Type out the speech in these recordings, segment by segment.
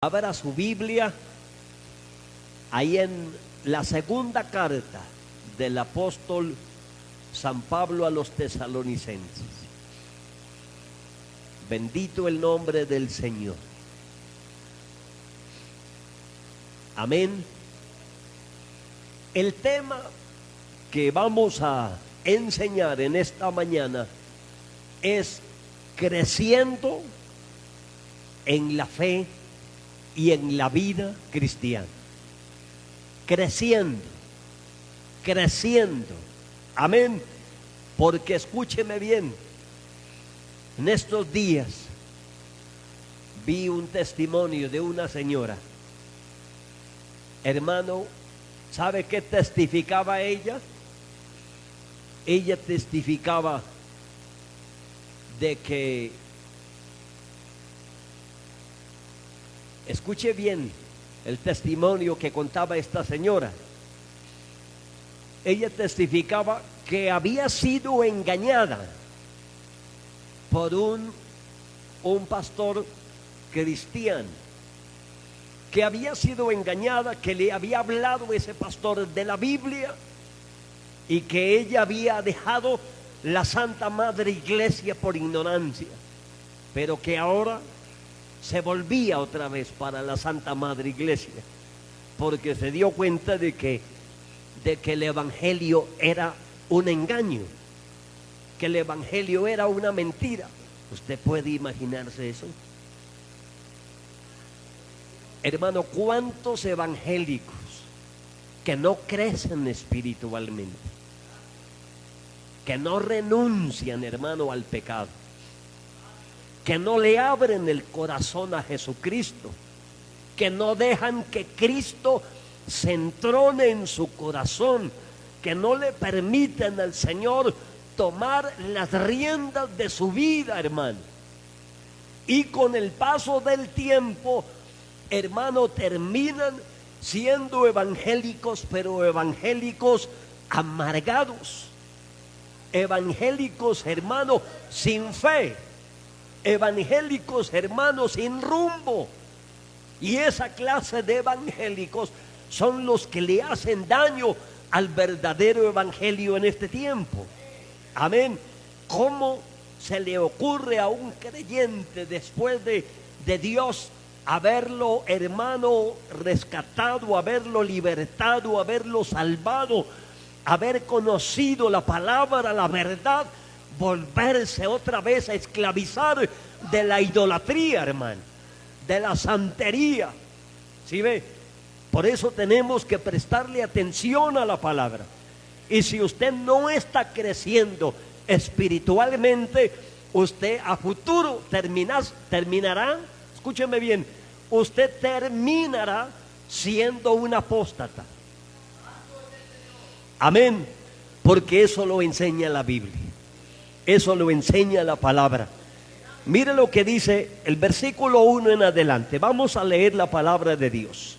Abra su Biblia ahí en la segunda carta del apóstol San Pablo a los tesalonicenses. Bendito el nombre del Señor. Amén. El tema que vamos a enseñar en esta mañana es creciendo en la fe y en la vida cristiana. Creciendo. Amén. Porque escúcheme bien, en estos días vi un testimonio de una señora. Hermano, ¿sabe qué testificaba ella? Ella testificaba de que, escuche bien el testimonio que contaba esta señora. Ella testificaba que había sido engañada por un pastor cristiano, que había sido engañada, que le había hablado ese pastor de la Biblia y que ella había dejado la Santa Madre Iglesia por ignorancia, pero que ahora se volvía otra vez para la Santa Madre Iglesia, porque se dio cuenta de que el Evangelio era un engaño, que el Evangelio era una mentira. ¿Usted puede imaginarse eso? Hermano, ¿cuántos evangélicos que no crecen espiritualmente, que no renuncian, hermano, al pecado, que no le abren el corazón a Jesucristo, que no dejan que Cristo se entrone en su corazón, que no le permiten al Señor tomar las riendas de su vida, hermano? Y con el paso del tiempo, hermano, terminan siendo evangélicos, pero evangélicos amargados, evangélicos, hermano, sin fe, evangélicos, hermanos, sin rumbo. Y esa clase de evangélicos son los que le hacen daño al verdadero evangelio en este tiempo. Amén. ¿Cómo se le ocurre a un creyente, después de Dios haberlo, hermano, rescatado, haberlo libertado, haberlo salvado, haber conocido la palabra, la verdad, volverse otra vez a esclavizar de la idolatría, hermano, de la santería? ¿Sí ve? Por eso tenemos que prestarle atención a la palabra. Y si usted no está creciendo espiritualmente, usted a futuro terminará, escúcheme bien, usted terminará siendo un apóstata. Amén. Porque eso lo enseña la Biblia, eso lo enseña la palabra. Mire lo que dice el versículo 1 en adelante. Vamos a leer la palabra de Dios.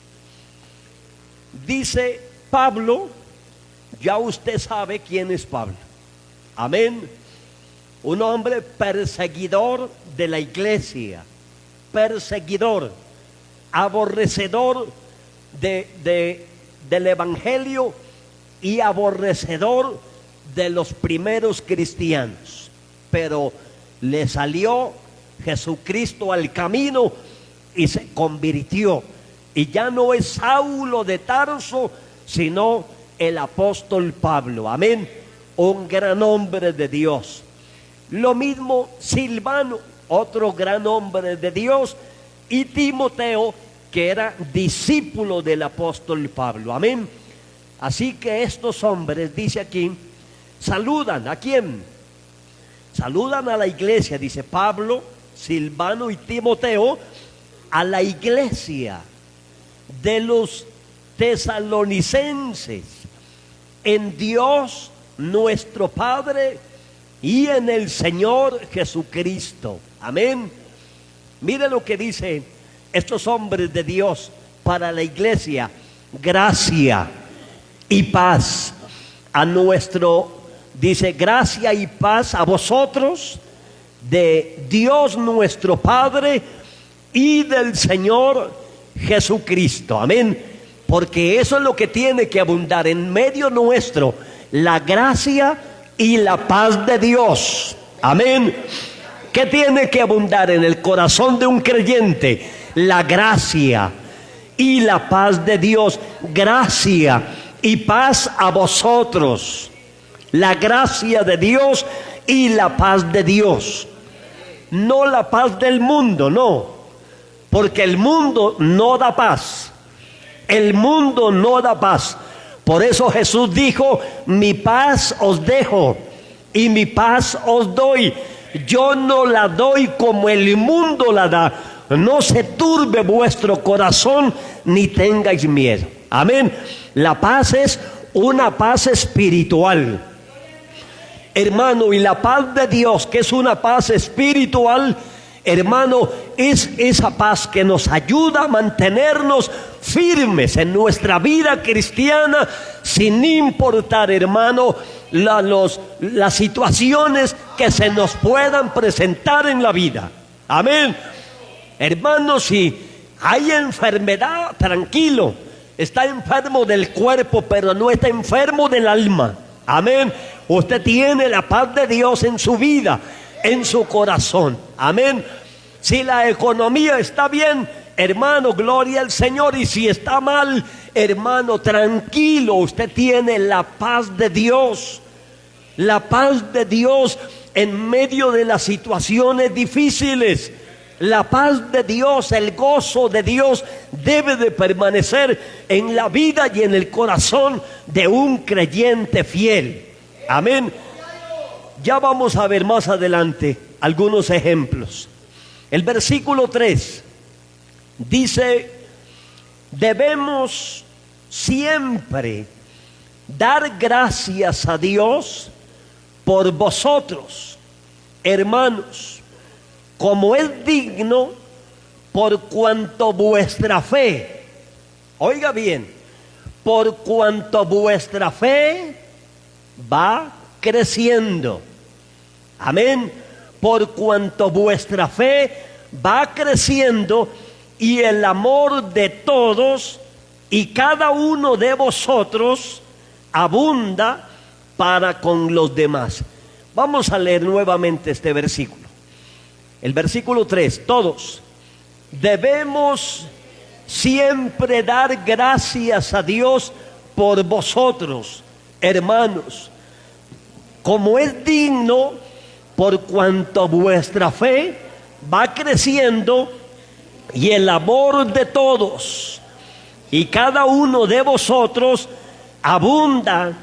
Dice Pablo, ya usted sabe quién es Pablo. Amén. Un hombre perseguidor de la iglesia, perseguidor, aborrecedor del evangelio y aborrecedor de los primeros cristianos. Pero le salió Jesucristo al camino y se convirtió, y ya no es Saulo de Tarso, sino el apóstol Pablo. Amén. Un gran hombre de Dios. Lo mismo Silvano, otro gran hombre de Dios, y Timoteo, que era discípulo del apóstol Pablo. Amén. Así que estos hombres, dice aquí, saludan. ¿A quién? Saludan a la iglesia, dice Pablo, Silvano y Timoteo, a la iglesia de los tesalonicenses, en Dios nuestro Padre y en el Señor Jesucristo. Amén. Mire lo que dice estos hombres de Dios para la iglesia: gracia y paz a nuestro, dice, gracia y paz a vosotros, de Dios nuestro Padre y del Señor Jesucristo. Amén. Porque eso es lo que tiene que abundar en medio nuestro, la gracia y la paz de Dios. Amén. ¿Qué tiene que abundar en el corazón de un creyente? La gracia y la paz de Dios. Gracia y paz a vosotros. La gracia de Dios y la paz de Dios. No la paz del mundo, no. Porque el mundo no da paz. El mundo no da paz. Por eso Jesús dijo: mi paz os dejo y mi paz os doy. Yo no la doy como el mundo la da. No se turbe vuestro corazón ni tengáis miedo. Amén. La paz es una paz espiritual, hermano, y la paz de Dios, que es una paz espiritual, hermano, es esa paz que nos ayuda a mantenernos firmes en nuestra vida cristiana, sin importar, hermano, las situaciones que se nos puedan presentar en la vida. Amén. Hermano, si hay enfermedad, tranquilo. Está enfermo del cuerpo, pero no está enfermo del alma. Amén. Usted tiene la paz de Dios en su vida, en su corazón. Amén. Si la economía está bien, hermano, gloria al Señor. Y si está mal, hermano, tranquilo, usted tiene la paz de Dios. La paz de Dios en medio de las situaciones difíciles. La paz de Dios, el gozo de Dios debe de permanecer en la vida y en el corazón de un creyente fiel. Amén. Ya vamos a ver más adelante algunos ejemplos. El versículo 3 dice: debemos siempre dar gracias a Dios por vosotros, hermanos, como es digno, por cuanto vuestra fe, oiga bien, por cuanto vuestra fe va creciendo. Amén. Por cuanto vuestra fe va creciendo y el amor de todos y cada uno de vosotros abunda para con los demás. Vamos a leer nuevamente este versículo. El versículo 3, todos debemos siempre dar gracias a Dios por vosotros, hermanos, como es digno, por cuanto vuestra fe va creciendo y el amor de todos y cada uno de vosotros abunda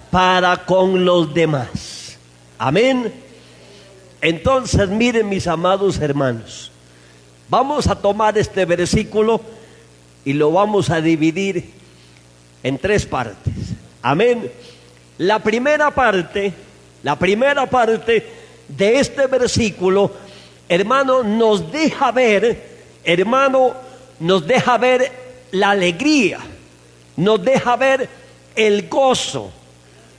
para con los demás. Amén. Entonces, miren, mis amados hermanos, vamos a tomar este versículo y lo vamos a dividir en 3 partes. Amén. La primera parte de este versículo, hermano, nos deja ver la alegría, nos deja ver el gozo,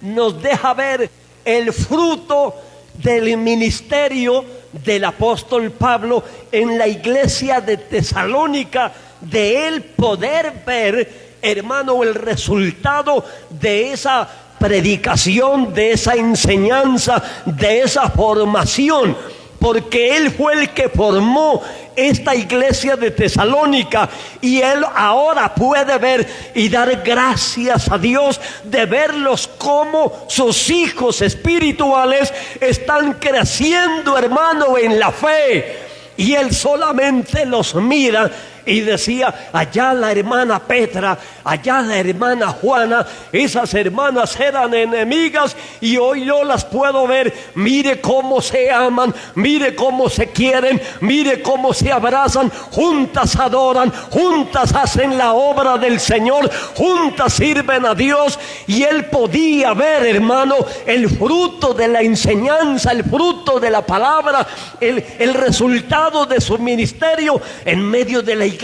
nos deja ver el fruto del ministerio del apóstol Pablo en la iglesia de Tesalónica, de él poder ver, hermano, el resultado de esa predicación, de esa enseñanza, de esa formación, porque él fue el que formó esta iglesia de Tesalónica y él ahora puede ver y dar gracias a Dios de verlos como sus hijos espirituales están creciendo, hermano, en la fe, y él solamente los mira y decía: allá la hermana Petra, allá la hermana Juana, esas hermanas eran enemigas y hoy yo las puedo ver. Mire cómo se aman, mire cómo se quieren, mire cómo se abrazan, juntas adoran, juntas hacen la obra del Señor, juntas sirven a Dios. Y él podía ver, hermano, el fruto de la enseñanza, el fruto de la palabra, el resultado de su ministerio en medio de la iglesia.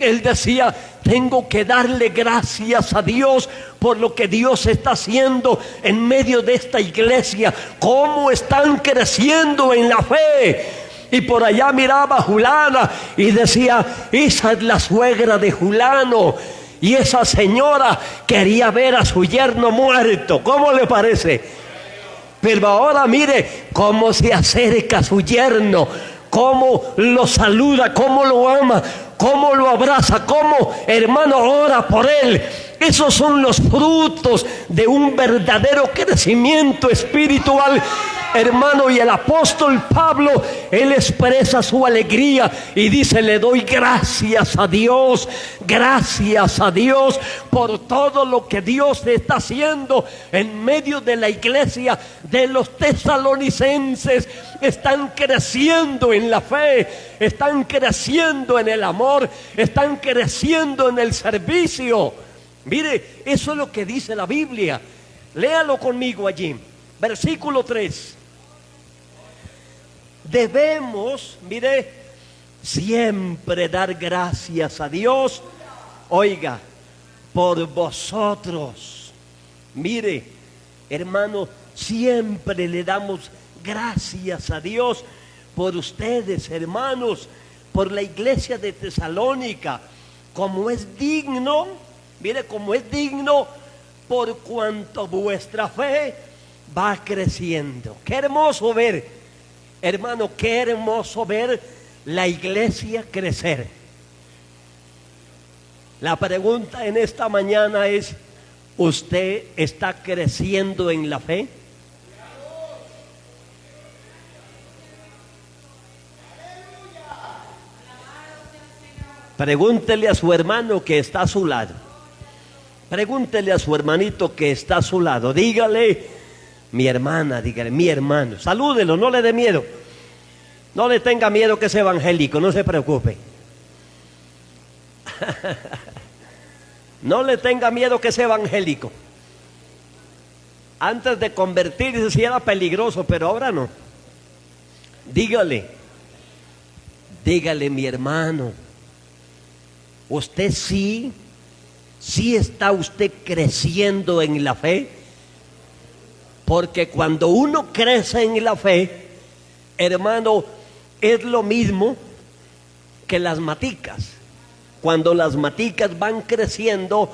Él decía: tengo que darle gracias a Dios por lo que Dios está haciendo en medio de esta iglesia, cómo están creciendo en la fe. Y por allá miraba a Julana y decía, esa es la suegra de Julano. Y esa señora quería ver a su yerno muerto. ¿Cómo le parece? Pero ahora mire cómo se acerca a su yerno, cómo lo saluda, cómo lo ama, cómo lo abraza, cómo, hermano, ora por él. Esos son los frutos de un verdadero crecimiento espiritual, hermano. Y el apóstol Pablo, él expresa su alegría y dice, le doy gracias a Dios por todo lo que Dios está haciendo en medio de la iglesia de los tesalonicenses. Están creciendo en la fe, están creciendo en el amor, están creciendo en el servicio. Mire, eso es lo que dice la Biblia. Léalo conmigo allí, versículo 3. Debemos, mire, siempre dar gracias a Dios, oiga, por vosotros. Mire, hermano, siempre le damos gracias a Dios por ustedes, hermanos, por la iglesia de Tesalónica, como es digno, mire, como es digno, por cuanto vuestra fe va creciendo. Qué hermoso ver, hermano, qué hermoso ver la iglesia crecer. La pregunta en esta mañana es, ¿usted está creciendo en la fe? Pregúntele a su hermano que está a su lado. Pregúntele a su hermanito que está a su lado. Dígale, mi hermana, dígale, mi hermano. Salúdelo, no le dé miedo. No le tenga miedo que es evangélico, no se preocupe. No le tenga miedo que es evangélico. Antes de convertirse sí era peligroso, pero ahora no. Dígale, mi hermano, usted sí está usted creciendo en la fe, porque cuando uno crece en la fe, hermano, es lo mismo que las maticas. Cuando las maticas van creciendo,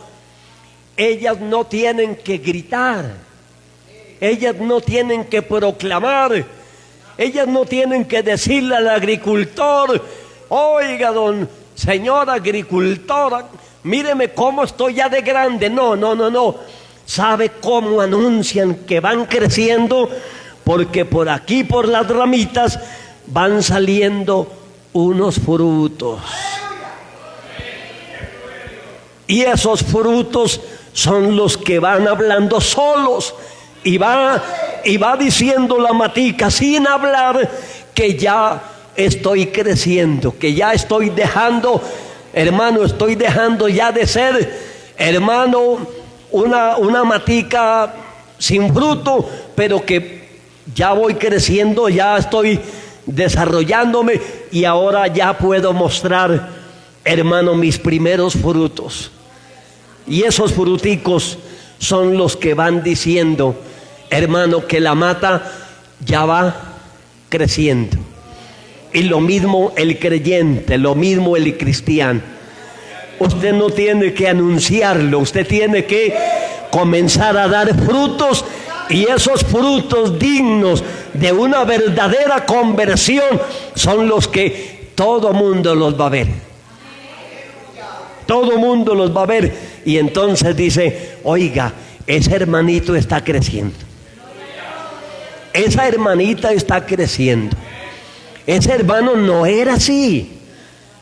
ellas no tienen que gritar, ellas no tienen que proclamar, ellas no tienen que decirle al agricultor, oiga, señor agricultor, míreme cómo estoy ya de grande. No. ¿Sabe cómo anuncian que van creciendo? Porque por aquí, por las ramitas, van saliendo unos frutos. Y esos frutos son los que van hablando solos. Y va diciendo la matica sin hablar que ya estoy creciendo, que ya estoy dejando, hermano, estoy dejando ya de ser, hermano, una matica sin fruto, pero que ya voy creciendo, ya estoy desarrollándome y ahora ya puedo mostrar, hermano, mis primeros frutos. Y esos fruticos son los que van diciendo, hermano, que la mata ya va creciendo. Y lo mismo el creyente, lo mismo el cristiano. Usted no tiene que anunciarlo, usted tiene que comenzar a dar frutos, y esos frutos dignos de una verdadera conversión son los que todo mundo los va a ver. Todo mundo los va a ver. Y entonces dice, oiga, ese hermanito está creciendo. Esa hermanita está creciendo. Ese hermano no era así,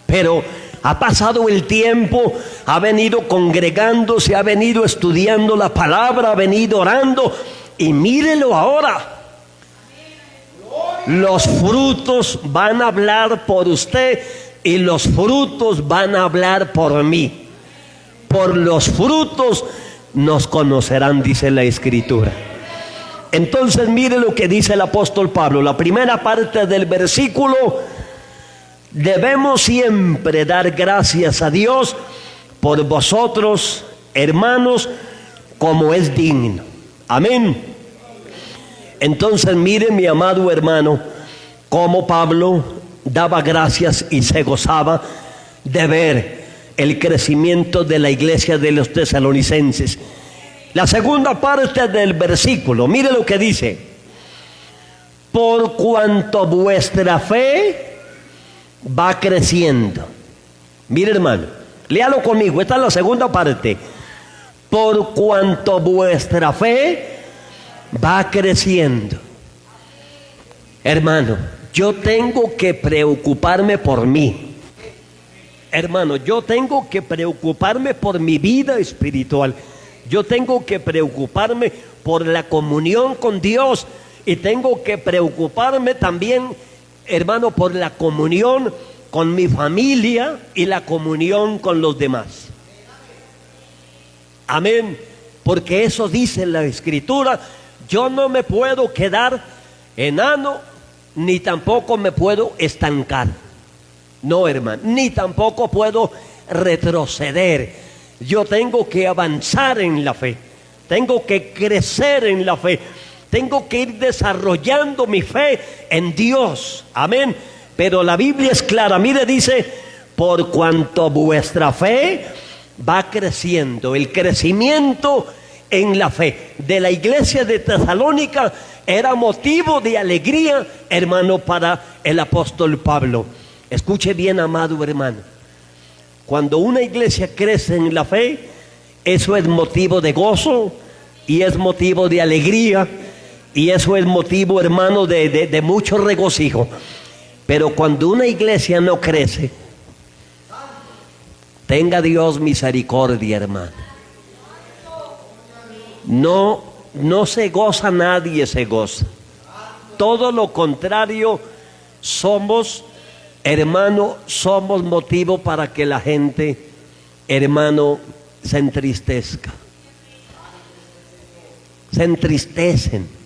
pero ha pasado el tiempo, ha venido congregándose, ha venido estudiando la palabra, ha venido orando, y mírelo ahora. Los frutos van a hablar por usted y los frutos van a hablar por mí. Por los frutos nos conocerán, dice la Escritura. Entonces mire lo que dice el apóstol Pablo, la primera parte del versículo: debemos siempre dar gracias a Dios por vosotros, hermanos, como es digno. Amén. Entonces mire, mi amado hermano, cómo Pablo daba gracias y se gozaba de ver el crecimiento de la iglesia de los tesalonicenses. La segunda parte del versículo, mire lo que dice: por cuanto vuestra fe va creciendo. Mire, hermano, léalo conmigo, esta es la segunda parte. Por cuanto vuestra fe va creciendo. Hermano, yo tengo que preocuparme por mí. Hermano, yo tengo que preocuparme por mi vida espiritual. Yo tengo que preocuparme por la comunión con Dios. Y tengo que preocuparme también, hermano, por la comunión con mi familia y la comunión con los demás. Amén. Porque eso dice la Escritura. Yo no me puedo quedar enano, ni tampoco me puedo estancar. No, hermano, ni tampoco puedo retroceder. Yo tengo que avanzar en la fe. Tengo que crecer en la fe. Tengo que ir desarrollando mi fe en Dios. Amén. Pero la Biblia es clara. Mire, dice: por cuanto vuestra fe va creciendo. El crecimiento en la fe de la iglesia de Tesalónica era motivo de alegría, hermano, para el apóstol Pablo. Escuche bien, amado hermano. Cuando una iglesia crece en la fe, eso es motivo de gozo y es motivo de alegría. Y eso es motivo, hermano, de mucho regocijo. Pero cuando una iglesia no crece, tenga Dios misericordia, hermano. No se goza nadie, se goza. Todo lo contrario, somos, hermano, somos motivo para que la gente, hermano, se entristezca. Se entristecen.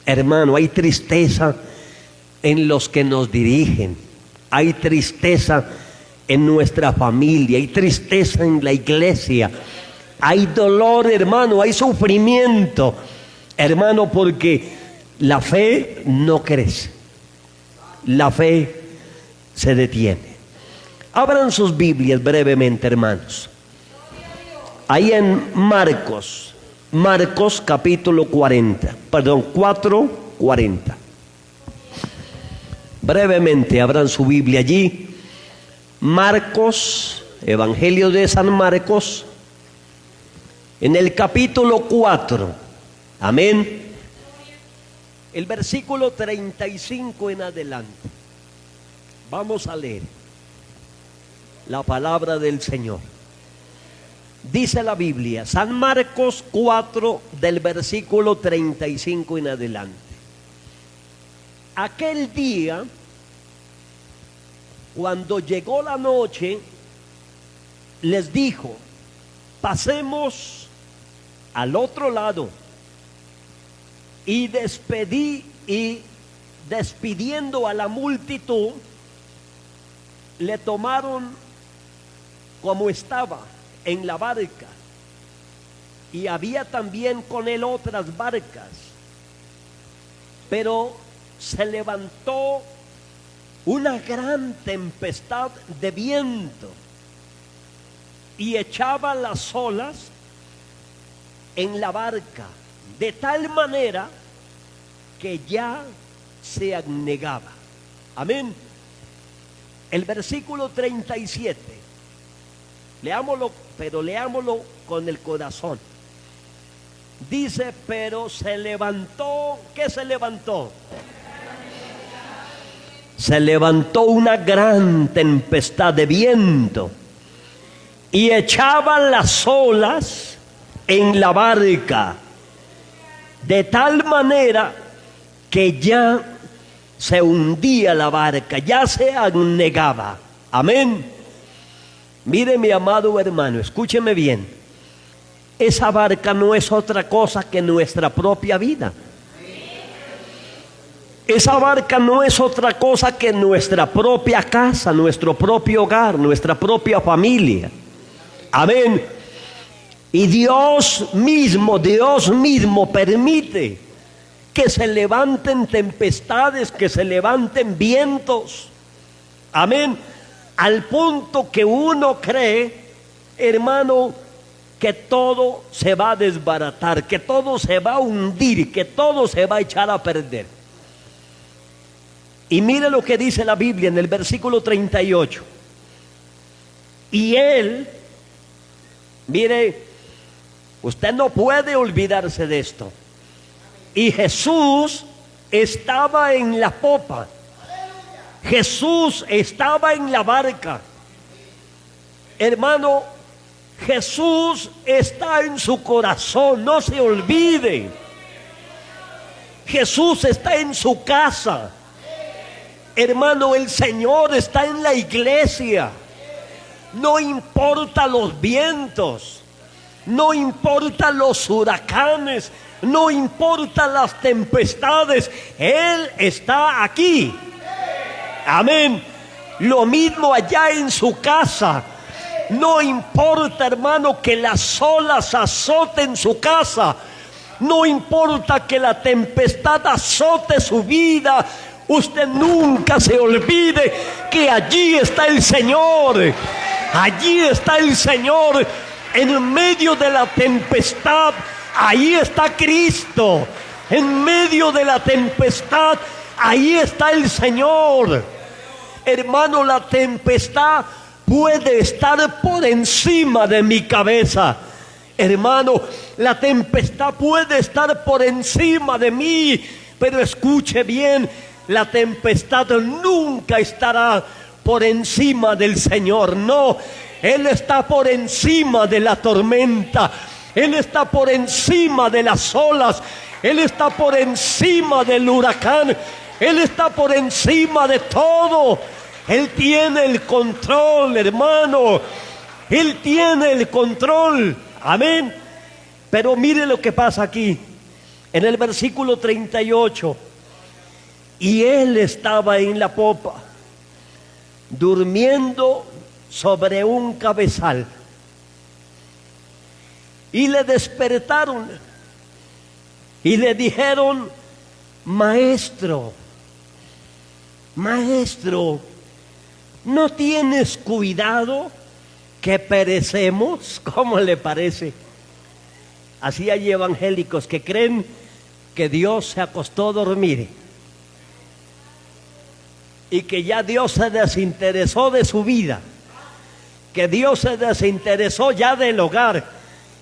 Hermano, hay tristeza en los que nos dirigen. Hay tristeza en nuestra familia. Hay tristeza en la iglesia. Hay dolor, hermano. Hay sufrimiento, hermano, porque la fe no crece. La fe se detiene. Abran sus Biblias brevemente, hermanos. Ahí en Marcos capítulo 4:40. Brevemente abran su Biblia allí. Marcos, Evangelio de San Marcos, en el capítulo 4. Amén. El versículo 35 en adelante. Vamos a leer la palabra del Señor. Dice la Biblia, San Marcos 4, del versículo 35 en adelante. Aquel día, cuando llegó la noche, les dijo: pasemos al otro lado. Y despidiendo a la multitud, le tomaron como estaba en la barca, y había también con él otras barcas. Pero se levantó una gran tempestad de viento y echaba las olas en la barca, de tal manera que ya se anegaba. Amén. El versículo 37, leámoslo, pero leámoslo con el corazón. Dice: pero se levantó, ¿qué se levantó? Se levantó una gran tempestad de viento y echaba las olas en la barca, de tal manera que ya se hundía la barca, ya se anegaba. Amén. Mire, mi amado hermano, escúcheme bien. Esa barca no es otra cosa que nuestra propia vida. Esa barca no es otra cosa que nuestra propia casa, nuestro propio hogar, nuestra propia familia. Amén. Y Dios mismo permite que se levanten tempestades, que se levanten vientos, Amén. Al punto que uno cree, hermano, que todo se va a desbaratar, que todo se va a hundir, que todo se va a echar a perder. Y mire lo que dice la Biblia en el versículo 38. Y él, mire, usted no puede olvidarse de esto. Y Jesús estaba en la popa. Jesús estaba en la barca. Hermano, Jesús está en su corazón, no se olvide. Jesús está en su casa. Hermano, el Señor está en la iglesia. No importa los vientos, no importa los huracanes, no importa las tempestades, Él está aquí. Amén. Lo mismo allá en su casa. No importa, hermano, que las olas azoten su casa. No importa que la tempestad azote su vida. Usted nunca se olvide que allí está el Señor. Allí está el Señor. En medio de la tempestad, ahí está Cristo. En medio de la tempestad, ahí está el Señor. Hermano, la tempestad puede estar por encima de mi cabeza. Hermano, la tempestad puede estar por encima de mí. Pero escuche bien, la tempestad nunca estará por encima del Señor. No, Él está por encima de la tormenta. Él está por encima de las olas. Él está por encima del huracán. Él está por encima de todo. Él tiene el control, hermano. Él tiene el control. Amén. Pero mire lo que pasa aquí. En el versículo 38. Y él estaba en la popa, durmiendo sobre un cabezal. Y le despertaron y le dijeron: Maestro, maestro, ¿no tienes cuidado que perecemos? ¿Cómo le parece? Así hay evangélicos que creen que Dios se acostó a dormir y que ya Dios se desinteresó de su vida, que Dios se desinteresó ya del hogar,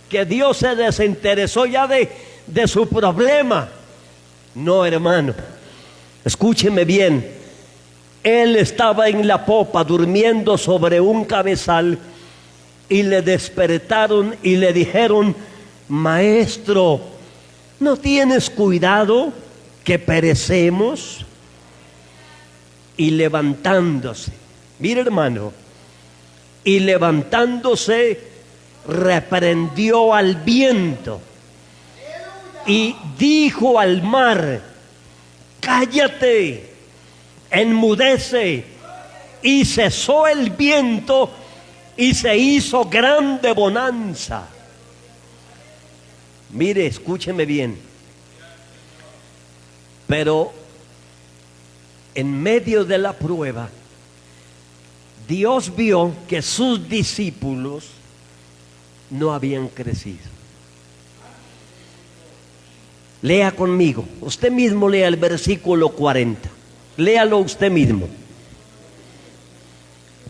que Dios se desinteresó ya de su problema. No, hermano, escúcheme bien. Él estaba en la popa durmiendo sobre un cabezal y le despertaron y le dijeron: Maestro, ¿no tienes cuidado que perecemos? Y levantándose, mire, hermano, y levantándose reprendió al viento y dijo al mar: cállate, enmudece. Y cesó el viento y se hizo grande bonanza. Mire, escúcheme bien. Pero en medio de la prueba, Dios vio que sus discípulos no habían crecido. Lea conmigo, usted mismo lea el versículo 40. Léalo usted mismo.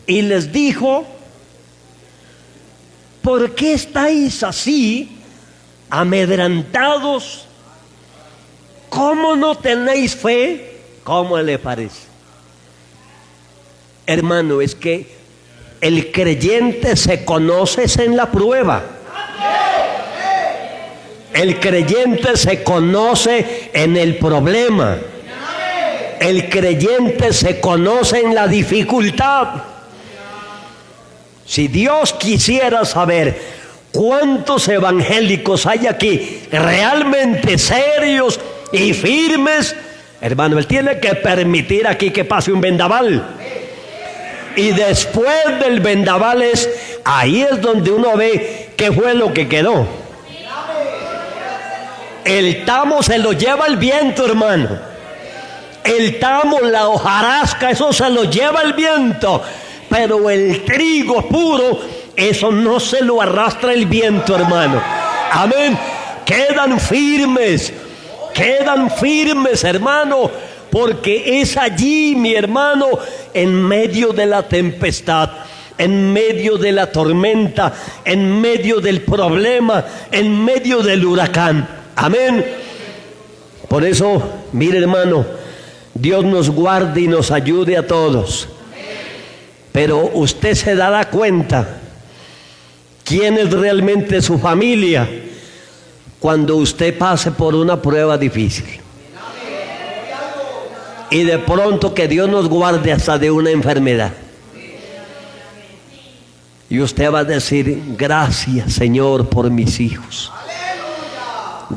Y les dijo: ¿por qué estáis así amedrentados? ¿Cómo no tenéis fe? ¿Cómo le parece? Hermano, es que el creyente se conoce en la prueba. El creyente se conoce en el problema. El creyente se conoce en la dificultad. Si Dios quisiera saber cuántos evangélicos hay aquí realmente serios y firmes, hermano, Él tiene que permitir aquí que pase un vendaval. Y después del vendaval ahí es donde uno ve qué fue lo que quedó. El tamo se lo lleva el viento, hermano. El tamo, la hojarasca, eso se lo lleva el viento. Pero el trigo puro, eso no se lo arrastra el viento, hermano. Amén. Quedan firmes, hermano, porque es allí, mi hermano, en medio de la tempestad, en medio de la tormenta, en medio del problema, en medio del huracán. Amén. Por eso, mire, hermano, Dios nos guarde y nos ayude a todos. Pero usted se dará cuenta quién es realmente su familia cuando usted pase por una prueba difícil. Y de pronto que Dios nos guarde hasta de una enfermedad. Y usted va a decir: gracias, Señor, por mis hijos.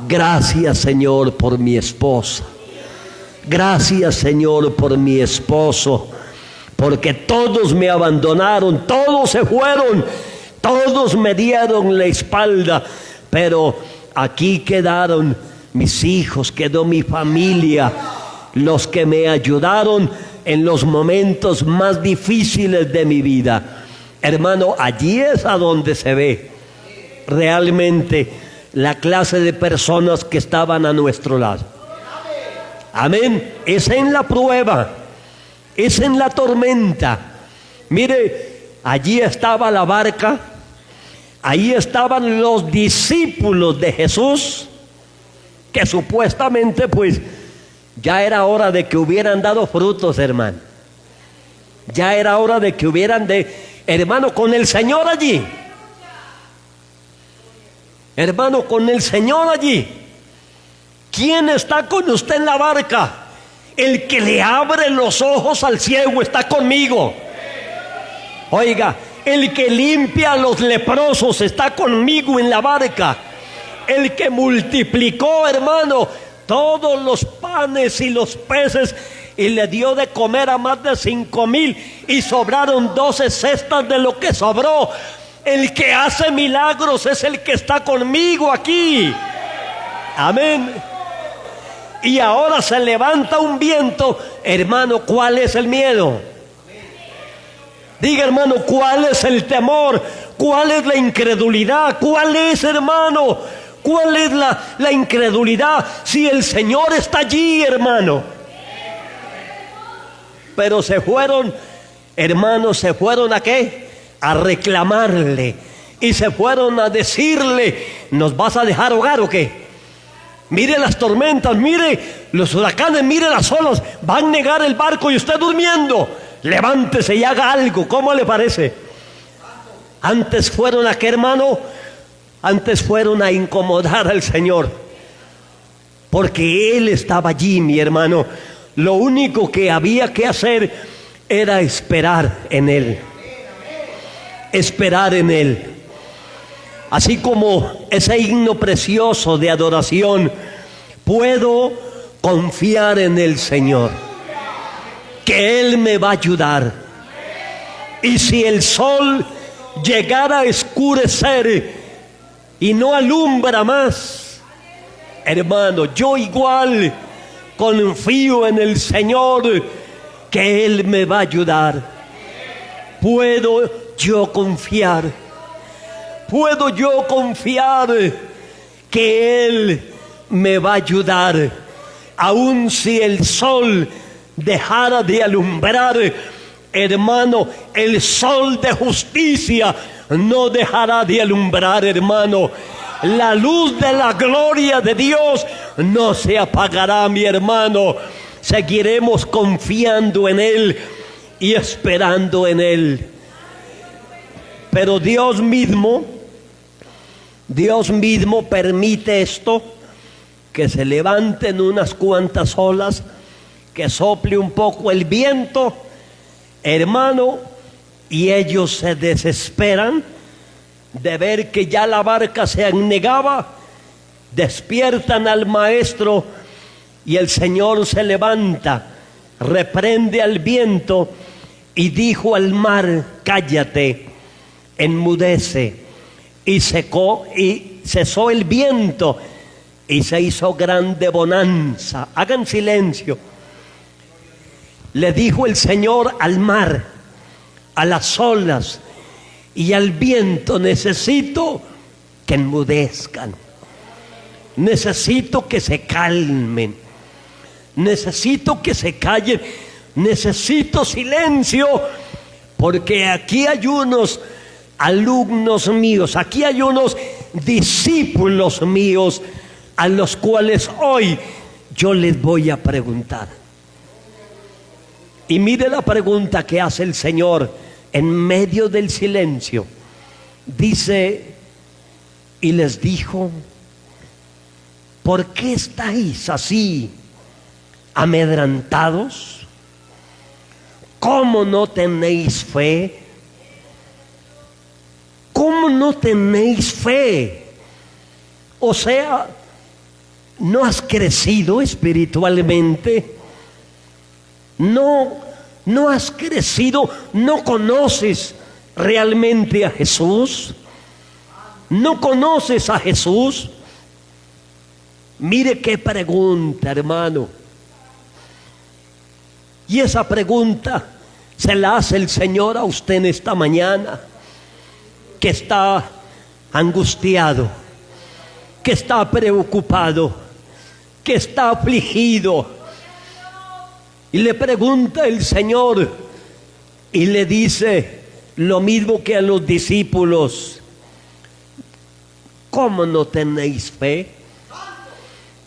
Gracias, Señor, por mi esposa. Gracias, Señor, por mi esposo. Porque todos me abandonaron, todos se fueron, todos me dieron la espalda. Pero aquí quedaron mis hijos, quedó mi familia, los que me ayudaron en los momentos más difíciles de mi vida. Hermano, allí es a donde se ve realmente la clase de personas que estaban a nuestro lado. Amén. Es en la prueba, es en la tormenta. Mire, allí estaba la barca, ahí estaban los discípulos de Jesús, que supuestamente pues ya era hora de que hubieran dado frutos, hermano. Ya era hora de que hubieran hermano, con el Señor allí. Hermano, con el Señor allí. ¿Quién está con usted en la barca? El que le abre los ojos al ciego está conmigo. Oiga, el que limpia a los leprosos está conmigo en la barca. El que multiplicó, hermano, todos los panes y los peces y le dio de comer a más de 5,000 y sobraron 12 cestas de lo que sobró. El que hace milagros es el que está conmigo aquí. Amén. Y ahora se levanta un viento, hermano, ¿cuál es el miedo? Diga, hermano, ¿cuál es el temor? ¿Cuál es la incredulidad? ¿Cuál es, hermano? ¿Cuál es la incredulidad? Si el Señor está allí, hermano. Pero se fueron, hermanos, ¿se fueron a qué? A reclamarle. Y se fueron a decirle: ¿nos vas a dejar ahogar o qué? Mire las tormentas, mire los huracanes, mire las olas. Van a negar el barco y usted durmiendo. Levántese y haga algo. ¿Cómo le parece? Antes fueron a qué, hermano? Antes fueron a incomodar al Señor. Porque Él estaba allí, mi hermano. Lo único que había que hacer era esperar en Él. Esperar en Él. Así como ese himno precioso de adoración, puedo confiar en el Señor, que Él me va a ayudar. Y si el sol llegara a escurecer y no alumbra más, hermano, yo igual confío en el Señor, que Él me va a ayudar. Puedo yo confiar que Él me va a ayudar. Aun si el sol dejara de alumbrar, hermano, el sol de justicia no dejará de alumbrar, hermano. La luz de la gloria de Dios no se apagará, mi hermano. Seguiremos confiando en Él y esperando en Él. Pero Dios mismo permite esto, que se levanten unas cuantas olas, que sople un poco el viento, hermano, y ellos se desesperan de ver que ya la barca se anegaba. Despiertan al maestro y el Señor se levanta, reprende al viento y dijo al mar: cállate, enmudece. Y cesó el viento y se hizo grande bonanza. Hagan silencio. Le dijo el Señor al mar, a las olas y al viento: necesito que enmudezcan, necesito que se calmen, necesito que se callen, necesito silencio, porque aquí hay unos alumnos míos, aquí hay unos discípulos míos a los cuales hoy yo les voy a preguntar. Y mire la pregunta que hace el Señor en medio del silencio. Dice: y les dijo, ¿por qué estáis así amedrentados? ¿Cómo no tenéis fe? ¿Cómo no tenéis fe? O sea, ¿no has crecido espiritualmente? No has crecido, no conoces realmente a Jesús. ¿No conoces a Jesús? Mire qué pregunta, hermano. Y esa pregunta se la hace el Señor a usted en esta mañana, que está angustiado, que está preocupado, que está afligido. Y le pregunta el Señor y le dice lo mismo que a los discípulos: ¿cómo no tenéis fe?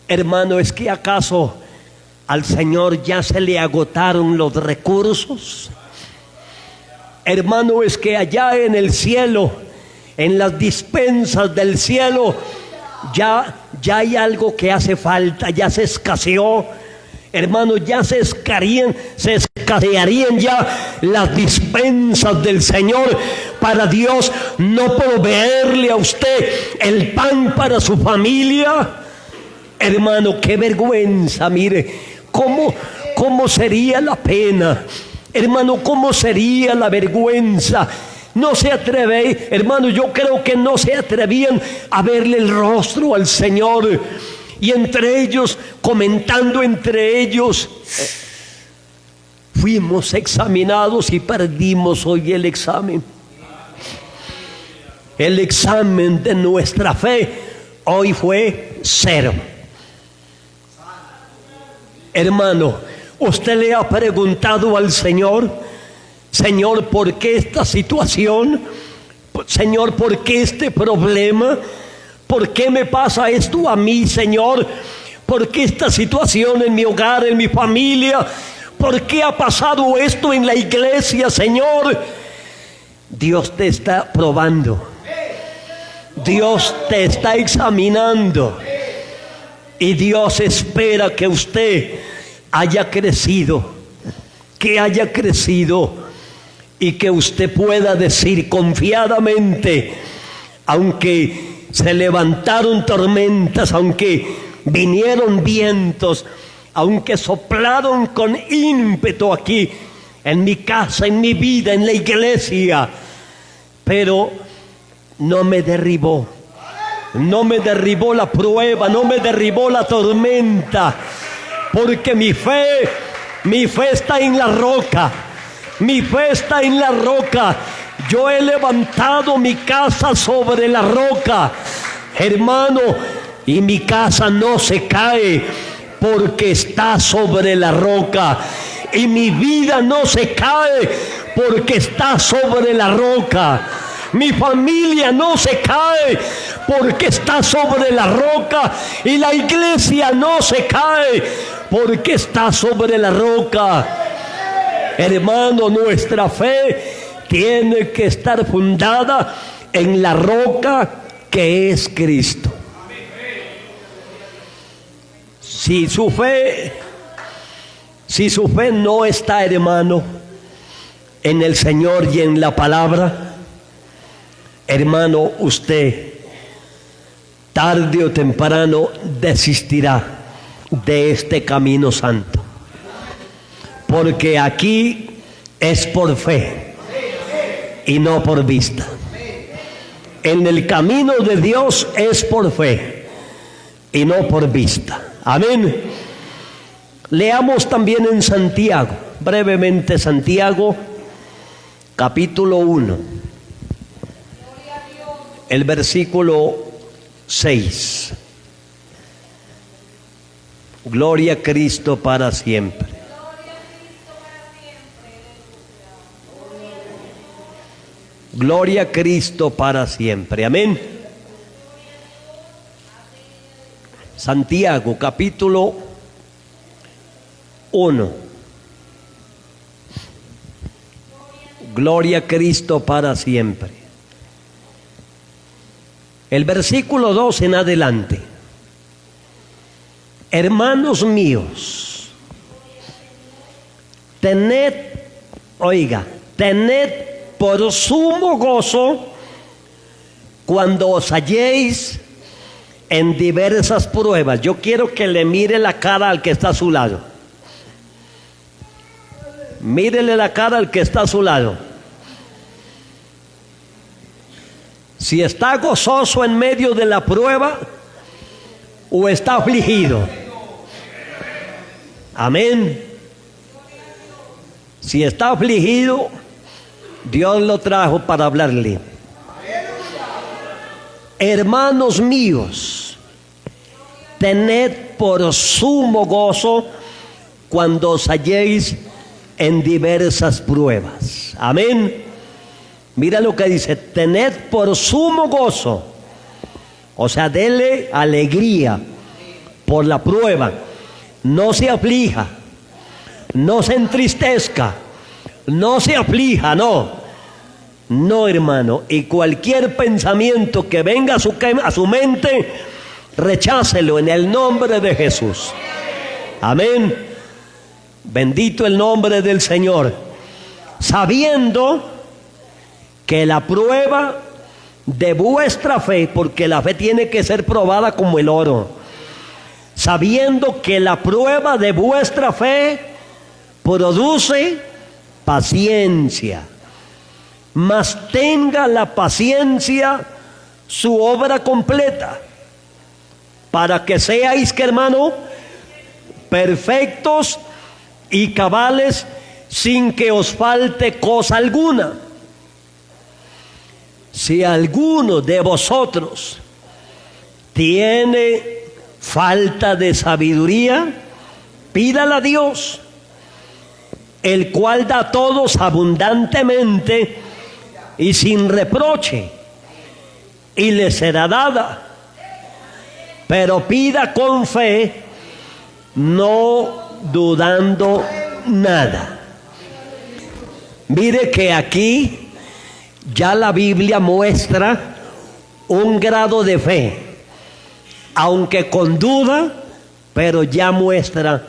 Hermano, ¿es que acaso al Señor ya se le agotaron los recursos? Hermano, ¿es que allá en el cielo, en las despensas del cielo, ya hay algo que hace falta, ya se escaseó? Hermano, ya se escasearían ya las despensas del Señor para Dios no proveerle a usted el pan para su familia. Hermano, qué vergüenza. Mire, ¿cómo sería la pena? Hermano, ¿cómo sería la vergüenza? No se atreve, hermano, yo creo que no se atrevían a verle el rostro al Señor. Y entre ellos, comentando entre ellos: fuimos examinados y perdimos hoy el examen. El examen de nuestra fe hoy fue 0. Hermano, ¿usted le ha preguntado al Señor: Señor, ¿por qué esta situación? Señor, ¿por qué este problema? ¿Por qué me pasa esto a mí, Señor? ¿Por qué esta situación en mi hogar, en mi familia? ¿Por qué ha pasado esto en la iglesia, Señor? Dios te está probando. Dios te está examinando. Y Dios espera que usted haya crecido, y que usted pueda decir confiadamente: aunque se levantaron tormentas, aunque vinieron vientos, aunque soplaron con ímpetu aquí, en mi casa, en mi vida, en la iglesia, pero no me derribó. No me derribó la prueba, no me derribó la tormenta, porque mi fe está en la roca. Mi fe está en la roca. Yo he levantado mi casa sobre la roca, hermano, y mi casa no se cae porque está sobre la roca. Y mi vida no se cae porque está sobre la roca. Mi familia no se cae porque está sobre la roca. Y la iglesia no se cae porque está sobre la roca. Hermano, nuestra fe tiene que estar fundada en la roca que es Cristo. Si su fe no está, hermano, en el Señor y en la palabra, hermano, usted tarde o temprano desistirá de este camino santo, porque aquí es por fe y no por vista. En el camino de Dios es por fe y no por vista. Amén. Leamos también en Santiago, brevemente Santiago, capítulo 1, el versículo 6. Gloria a Cristo para siempre. Gloria a Cristo para siempre. Amén. Santiago, capítulo 1. Gloria a Cristo para siempre. El versículo 2 en adelante. Hermanos míos, tened por sumo gozo cuando os halléis en diversas pruebas. Yo quiero que le mire la cara al que está a su lado. Mírele la cara al que está a su lado. Si está gozoso en medio de la prueba o está afligido. Amén. Si está afligido, Dios lo trajo para hablarle. Hermanos míos, tened por sumo gozo cuando os halléis en diversas pruebas. Amén. Mira lo que dice: tened por sumo gozo. O sea, dele alegría por la prueba. No se aflija, no se entristezca, no se aflija, no, hermano. Y cualquier pensamiento que venga a su mente, rechácelo en el nombre de Jesús. Amén. Bendito el nombre del Señor. Sabiendo que la prueba de vuestra fe, porque la fe tiene que ser probada como el oro, sabiendo que la prueba de vuestra fe produce paciencia, mas tenga la paciencia su obra completa, para que seáis, que hermano, perfectos y cabales, sin que os falte cosa alguna. Si alguno de vosotros tiene falta de sabiduría, pídala a Dios, el cual da a todos abundantemente y sin reproche, y le será dada. Pero pida con fe, no dudando nada. Mire que aquí ya la Biblia muestra un grado de fe, aunque con duda, pero ya muestra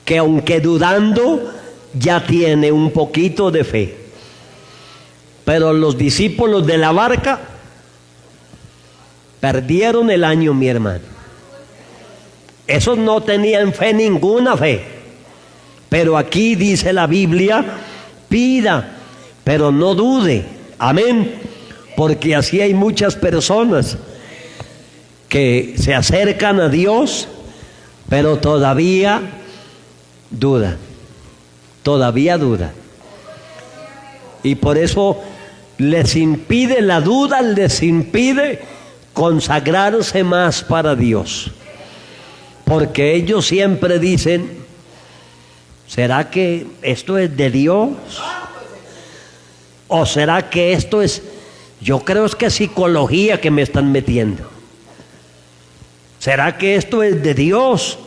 que aunque dudando, ya tiene un poquito de fe. Pero los discípulos de la barca perdieron el año, mi hermano. Esos no tenían fe, ninguna fe. Pero aquí dice la Biblia: pida, pero no dude. Amén. Porque así hay muchas personas que se acercan a Dios, pero todavía dudan. Todavía dudan. Y por eso les impide la duda, les impide consagrarse más para Dios. Porque ellos siempre dicen: ¿será que esto es de Dios? ¿O será que esto es, yo creo es que es psicología que me están metiendo? ¿Será que esto es de Dios?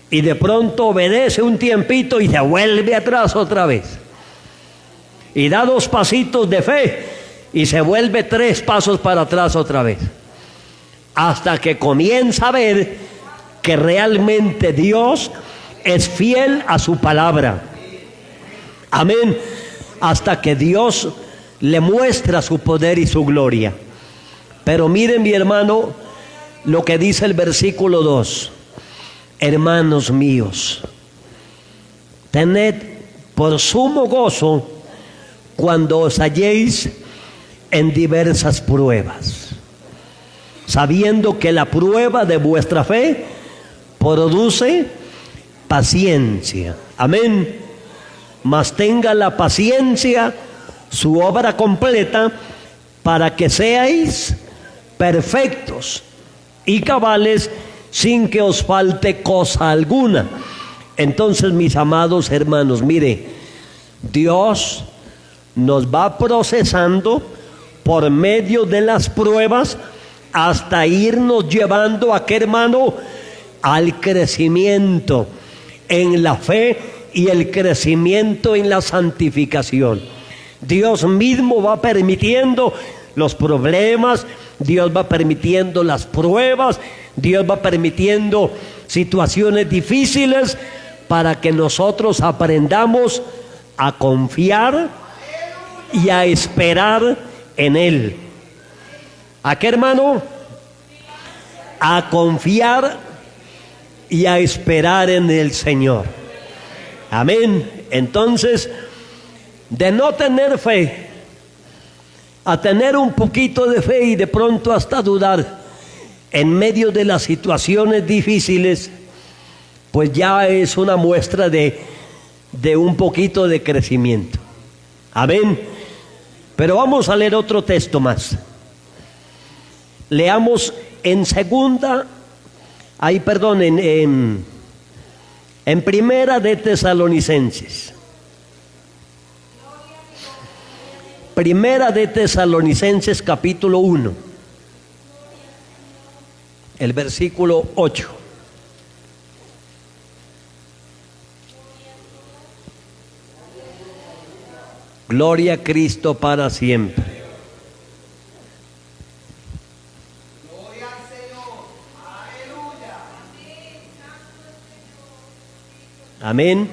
Y de pronto obedece un tiempito y se vuelve atrás otra vez. Y da 2 pasitos de fe y se vuelve 3 pasos para atrás otra vez. Hasta que comienza a ver que realmente Dios es fiel a su palabra. Amén. Hasta que Dios le muestra su poder y su gloria. Pero miren, mi hermano, lo que dice el versículo 2. Hermanos míos, tened por sumo gozo cuando os halléis en diversas pruebas, sabiendo que la prueba de vuestra fe produce paciencia. Amén. Mas tenga la paciencia su obra completa, para que seáis perfectos y cabales, sin que os falte cosa alguna. Entonces, mis amados hermanos, mire, Dios nos va procesando por medio de las pruebas hasta irnos llevando a qué, hermano, al crecimiento en la fe y el crecimiento en la santificación. Dios mismo va permitiendo los problemas, Dios va permitiendo las pruebas, Dios va permitiendo situaciones difíciles para que nosotros aprendamos a confiar y a esperar en Él. ¿A qué, hermano? A confiar y a esperar en el Señor. Amén. Entonces, de no tener fe a tener un poquito de fe y de pronto hasta dudar en medio de las situaciones difíciles, pues ya es una muestra de un poquito de crecimiento. Amén. Pero vamos a leer otro texto más. Leamos en Primera de Tesalonicenses. Primera de Tesalonicenses capítulo 1, el versículo 8. Gloria a Cristo para siempre. Gloria al Señor. Aleluya. Amén.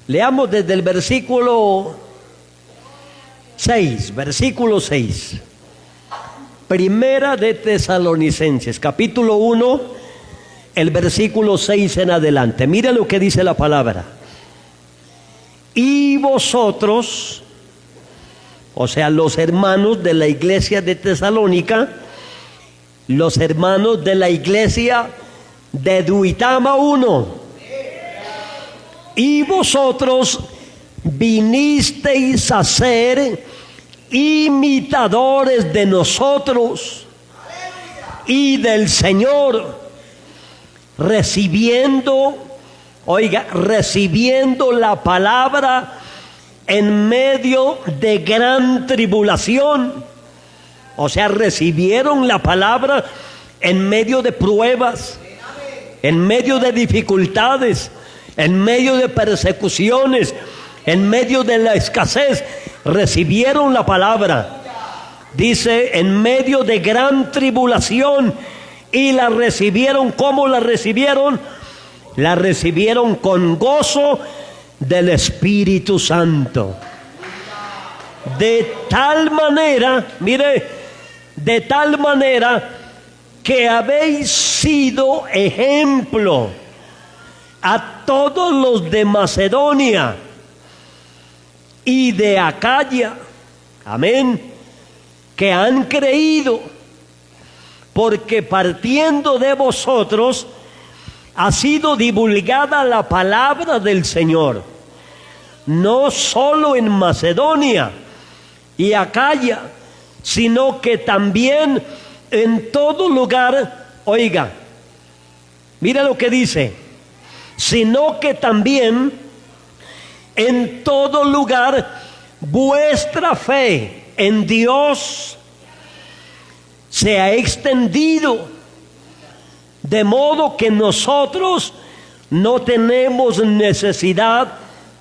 Leamos desde el versículo 6, versículo 6. Primera de Tesalonicenses, capítulo 1, el versículo 6 en adelante. Mira lo que dice la palabra. Y vosotros, o sea, los hermanos de la iglesia de Tesalónica, los hermanos de la iglesia de Duitama 1, y vosotros vinisteis a ser imitadores de nosotros y del Señor, recibiendo la palabra en medio de gran tribulación. O sea, recibieron la palabra en medio de pruebas, en medio de dificultades, en medio de persecuciones, en medio de la escasez. Recibieron la palabra. Dice, en medio de gran tribulación, y la recibieron. ¿Cómo la recibieron? La recibieron con gozo del Espíritu Santo. De tal manera, mire, de tal manera que habéis sido ejemplo a todos los de Macedonia y de Acaya, amén, que han creído, porque partiendo de vosotros ha sido divulgada la palabra del Señor, no solo en Macedonia y Acaya, sino que también en todo lugar. Oiga, mira lo que dice, sino que también en todo lugar vuestra fe en Dios se ha extendido, de modo que nosotros no tenemos necesidad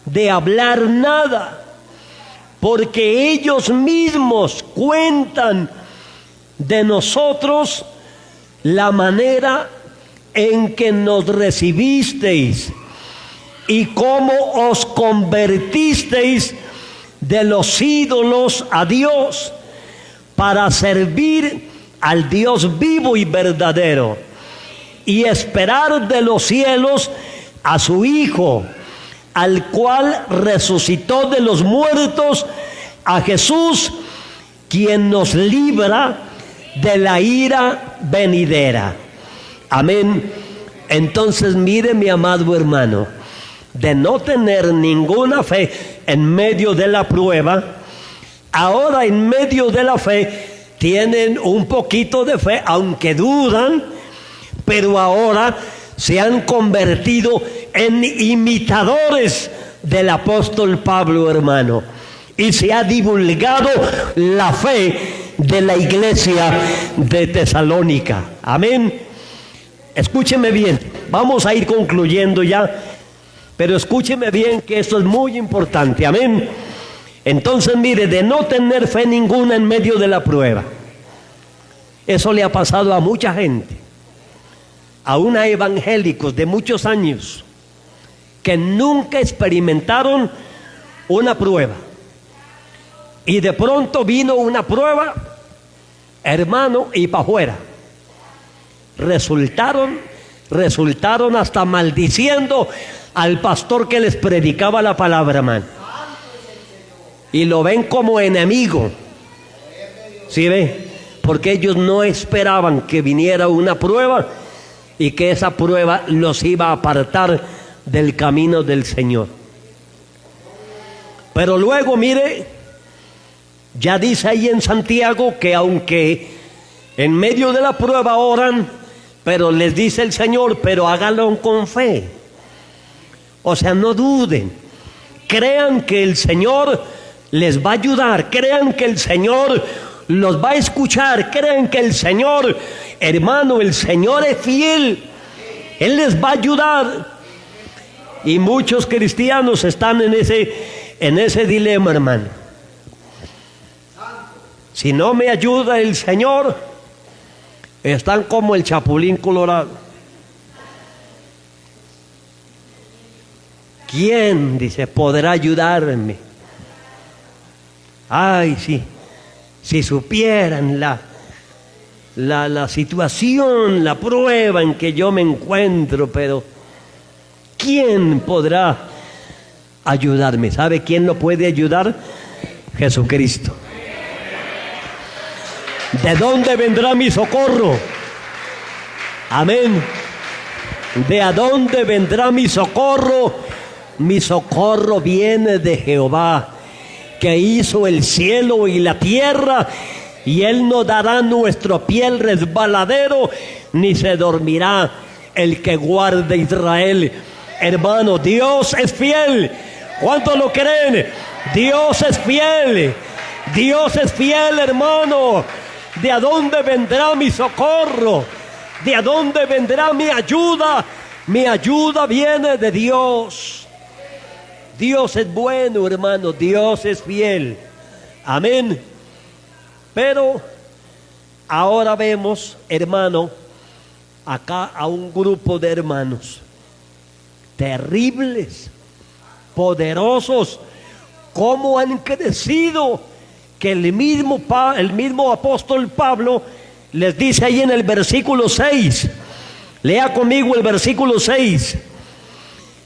de hablar nada, porque ellos mismos cuentan de nosotros la manera en que nos recibisteis y cómo os convertisteis de los ídolos a Dios, para servir al Dios vivo y verdadero, y esperar de los cielos a su Hijo, al cual resucitó de los muertos, a Jesús, quien nos libra de la ira venidera. Amén. Entonces mire, mi amado hermano, de no tener ninguna fe en medio de la prueba, ahora en medio de la fe tienen un poquito de fe, aunque dudan, pero ahora se han convertido en imitadores del apóstol Pablo, hermano, y se ha divulgado la fe de la iglesia de Tesalónica. Amén. Escúcheme bien, vamos a ir concluyendo ya, pero escúcheme bien que esto es muy importante. Amén. Entonces mire, de no tener fe ninguna en medio de la prueba, eso le ha pasado a mucha gente, aún a evangélicos de muchos años que nunca experimentaron una prueba, y de pronto vino una prueba, hermano, y para afuera resultaron hasta maldiciendo al pastor que les predicaba la palabra, hermano, y lo ven como enemigo. ¿Sí ve? Porque ellos no esperaban que viniera una prueba y que esa prueba los iba a apartar del camino del Señor. Pero luego, mire, ya dice ahí en Santiago que aunque en medio de la prueba oran, pero les dice el Señor, pero háganlo con fe. O sea, no duden, crean que el Señor les va a ayudar, crean que el Señor los va a escuchar, crean que el Señor, hermano, el Señor es fiel, Él les va a ayudar. Y muchos cristianos están en ese dilema, hermano. Si no me ayuda el Señor, están como el Chapulín Colorado. ¿Quién, dice, podrá ayudarme? Ay, sí, si supieran la situación, la prueba en que yo me encuentro, pero ¿quién podrá ayudarme? ¿Sabe quién lo puede ayudar? Jesucristo. ¿De dónde vendrá mi socorro? Amén. ¿De a dónde vendrá mi socorro? Mi socorro viene de Jehová, que hizo el cielo y la tierra, y Él no dará nuestro pie el resbaladero, ni se dormirá el que guarde Israel. Hermano, Dios es fiel. ¿Cuántos lo creen? Dios es fiel. Dios es fiel, hermano. ¿De a dónde vendrá mi socorro? ¿De a dónde vendrá mi ayuda? Mi ayuda viene de Dios. Dios es bueno, hermano. Dios es fiel. Amén. Pero ahora vemos, hermano, acá a un grupo de hermanos terribles, poderosos, cómo han crecido, que el mismo apóstol Pablo les dice ahí en el versículo 6. Lea conmigo el versículo 6.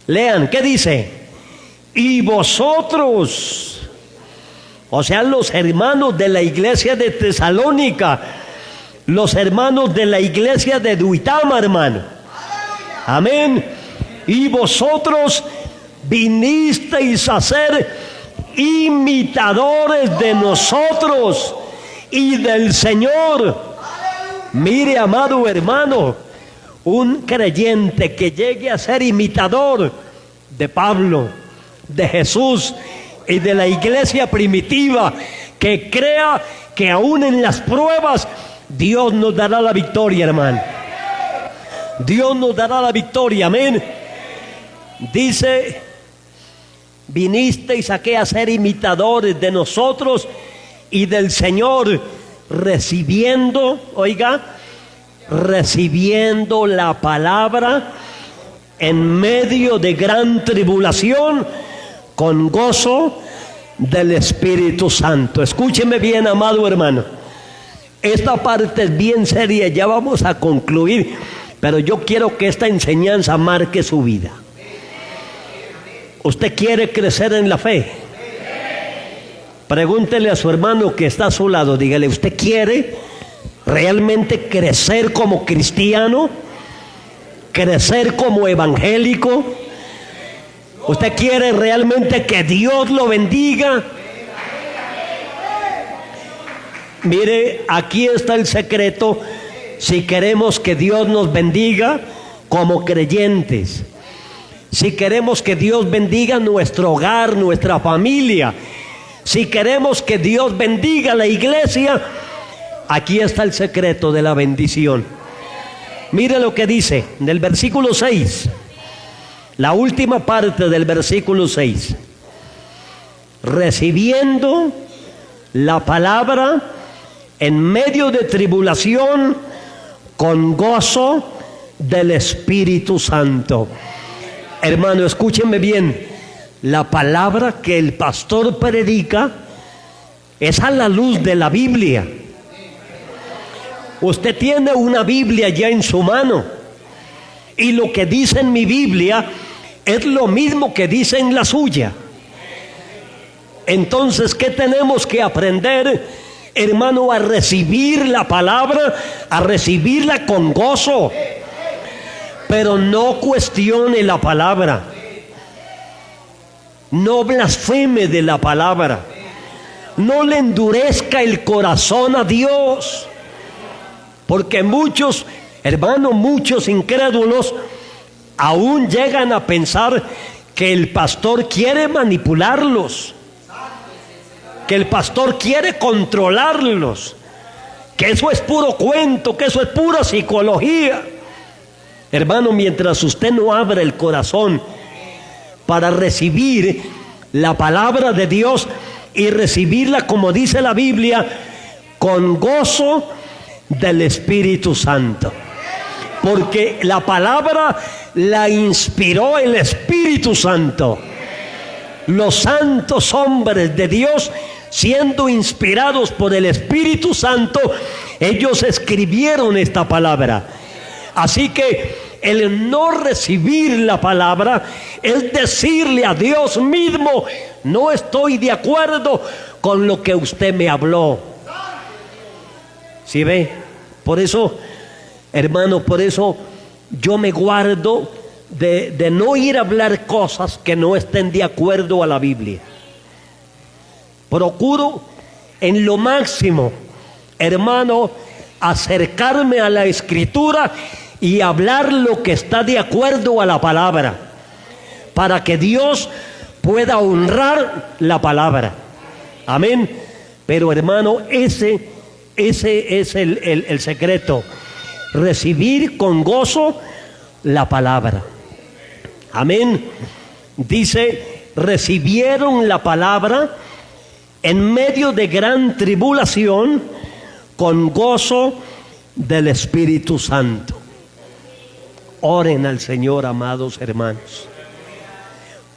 Lean, ¿qué dice? Y vosotros, o sea, los hermanos de la iglesia de Tesalónica, los hermanos de la iglesia de Duitama, hermano. Amén. Y vosotros vinisteis a ser imitadores de nosotros y del Señor. Mire, amado hermano, un creyente que llegue a ser imitador de Pablo, de Jesús y de la iglesia primitiva, que crea que aún en las pruebas Dios nos dará la victoria, hermano. Dios nos dará la victoria, amén. Dice: vinisteis aquí a ser imitadores de nosotros y del Señor, recibiendo, oiga, recibiendo la palabra en medio de gran tribulación, con gozo del Espíritu Santo. Escúcheme bien, amado hermano. Esta parte es bien seria, ya vamos a concluir, pero yo quiero que esta enseñanza marque su vida. ¿Usted quiere crecer en la fe? Pregúntele a su hermano que está a su lado, dígale: ¿usted quiere realmente crecer como cristiano? crecer como evangélico? ¿Usted quiere realmente que Dios lo bendiga? Mire, aquí está el secreto si queremos que Dios nos bendiga como creyentes. Si queremos que Dios bendiga nuestro hogar, nuestra familia. Si queremos que Dios bendiga la iglesia, aquí está el secreto de la bendición. Mire lo que dice del versículo 6. La última parte del versículo 6. Recibiendo la palabra en medio de tribulación con gozo del Espíritu Santo. Hermano, escúchenme bien. La palabra que el pastor predica es a la luz de la Biblia. Usted tiene una Biblia ya en su mano, y lo que dice en mi Biblia es lo mismo que dice en la suya. Entonces, ¿qué tenemos que aprender, hermano? A recibir la palabra, a recibirla con gozo. Pero no cuestione la palabra, no blasfeme de la palabra, no le endurezca el corazón a Dios, porque muchos, hermanos, muchos incrédulos aún llegan a pensar que el pastor quiere manipularlos, que el pastor quiere controlarlos, que eso es puro cuento, que eso es pura psicología. Hermano, mientras usted no abra el corazón para recibir la palabra de Dios y recibirla, como dice la Biblia, con gozo del Espíritu Santo, porque la palabra la inspiró el Espíritu Santo. Los santos hombres de Dios, siendo inspirados por el Espíritu Santo, ellos escribieron esta palabra. Así que el no recibir la palabra es decirle a Dios mismo: no estoy de acuerdo con lo que usted me habló. ¿Sí ve? Por eso, hermano, por eso yo me guardo de no ir a hablar cosas que no estén de acuerdo a la Biblia. Procuro en lo máximo, hermano, acercarme a la Escritura y hablar lo que está de acuerdo a la palabra, para que Dios pueda honrar la palabra. Amén. Pero, hermano, ese es el secreto: recibir con gozo la palabra. Amén. Dice: recibieron la palabra en medio de gran tribulación con gozo del Espíritu Santo. Oren al Señor, amados hermanos.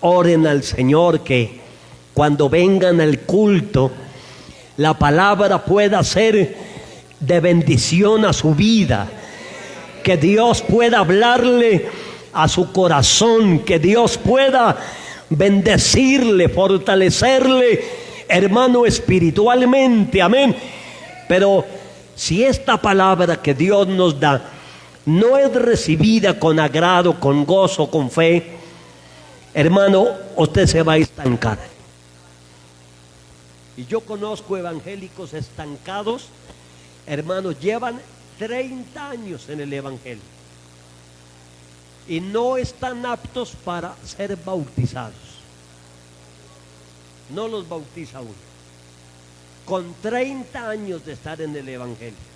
Oren al Señor que cuando vengan al culto, la palabra pueda ser de bendición a su vida. Que Dios pueda hablarle a su corazón, que Dios pueda bendecirle, fortalecerle, hermano, espiritualmente. Amén. Pero si esta palabra que Dios nos da no es recibida con agrado, con gozo, con fe, hermano, usted se va a estancar. Y yo conozco evangélicos estancados, hermanos, llevan 30 años en el evangelio y no están aptos para ser bautizados. No los bautiza uno con 30 años de estar en el evangelio.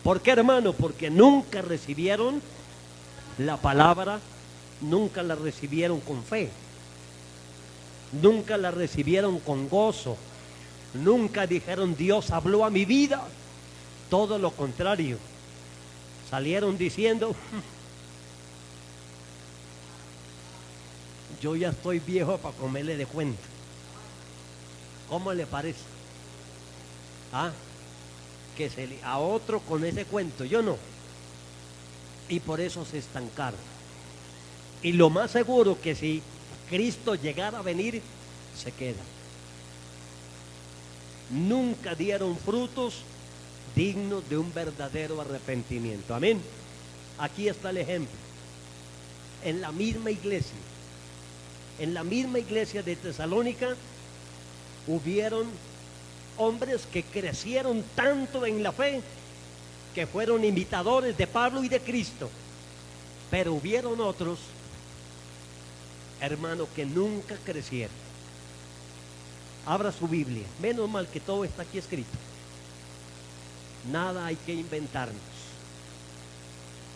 ¿Por qué, hermano? Porque nunca recibieron la palabra, nunca la recibieron con fe, nunca la recibieron con gozo, nunca dijeron: Dios habló a mi vida. Todo lo contrario, salieron diciendo: yo ya estoy viejo para comerle de cuento. ¿Cómo le parece? Que a otro con ese cuento, yo no. Y por eso se estancaron. Y lo más seguro que si Cristo llegara a venir, se quedan. Nunca dieron frutos dignos de un verdadero arrepentimiento. Amén. Aquí está el ejemplo. En la misma iglesia de Tesalónica, hubieron hombres que crecieron tanto en la fe que fueron imitadores de Pablo y de Cristo. Pero hubieron otros, hermanos, que nunca crecieron. Abra su Biblia. Menos mal que todo está aquí escrito. Nada hay que inventarnos.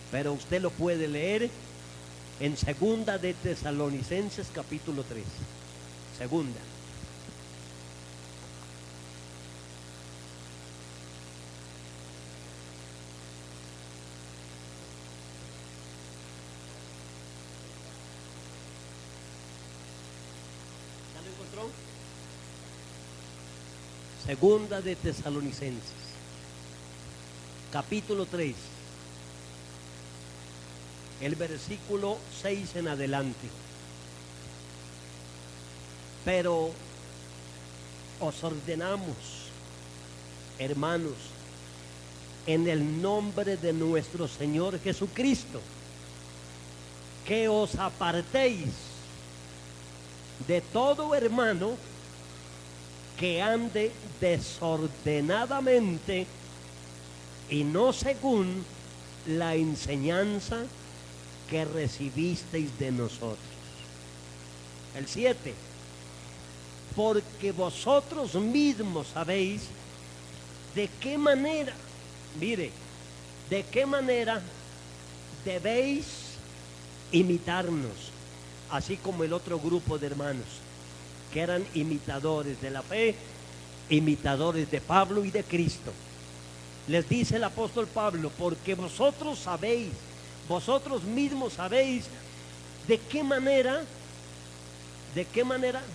Pero usted lo puede leer en Segunda de Tesalonicenses capítulo 3. Segunda. ¿Ya lo encontró? Segunda de Tesalonicenses capítulo 3, el versículo 6 en adelante. Pero os ordenamos, hermanos, en el nombre de nuestro Señor Jesucristo, que os apartéis de todo hermano que ande desordenadamente y no según la enseñanza que recibisteis de nosotros. El 7. Porque vosotros mismos sabéis de qué manera, mire, de qué manera debéis imitarnos, así como el otro grupo de hermanos que eran imitadores de la fe, imitadores de Pablo y de Cristo. Les dice el apóstol Pablo, porque vosotros sabéis, vosotros mismos sabéis de qué manera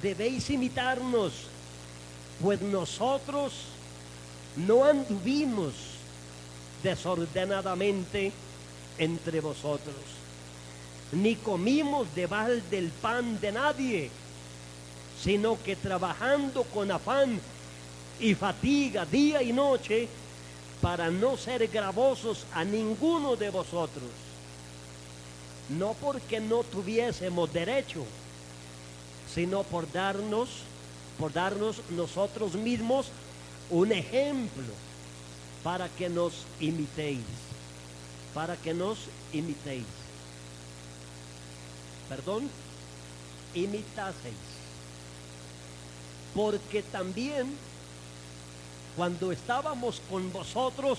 debéis imitarnos, pues nosotros no anduvimos desordenadamente entre vosotros, ni comimos de balde el pan de nadie, sino que trabajando con afán y fatiga día y noche, para no ser gravosos a ninguno de vosotros, no porque no tuviésemos derecho, sino por darnos nosotros mismos un ejemplo para que nos imitéis, imitaseis, porque también cuando estábamos con vosotros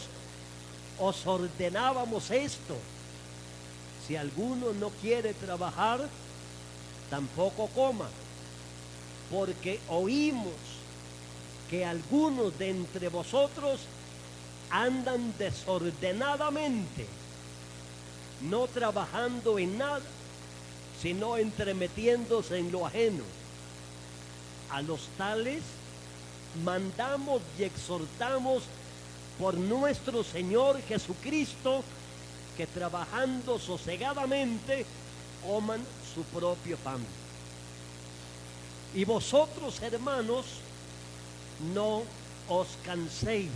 os ordenábamos esto: si alguno no quiere trabajar, tampoco coma, porque oímos que algunos de entre vosotros andan desordenadamente, no trabajando en nada, sino entremetiéndose en lo ajeno. A los tales mandamos y exhortamos por nuestro Señor Jesucristo, que trabajando sosegadamente coman su propio pan. Y vosotros, hermanos, no os canséis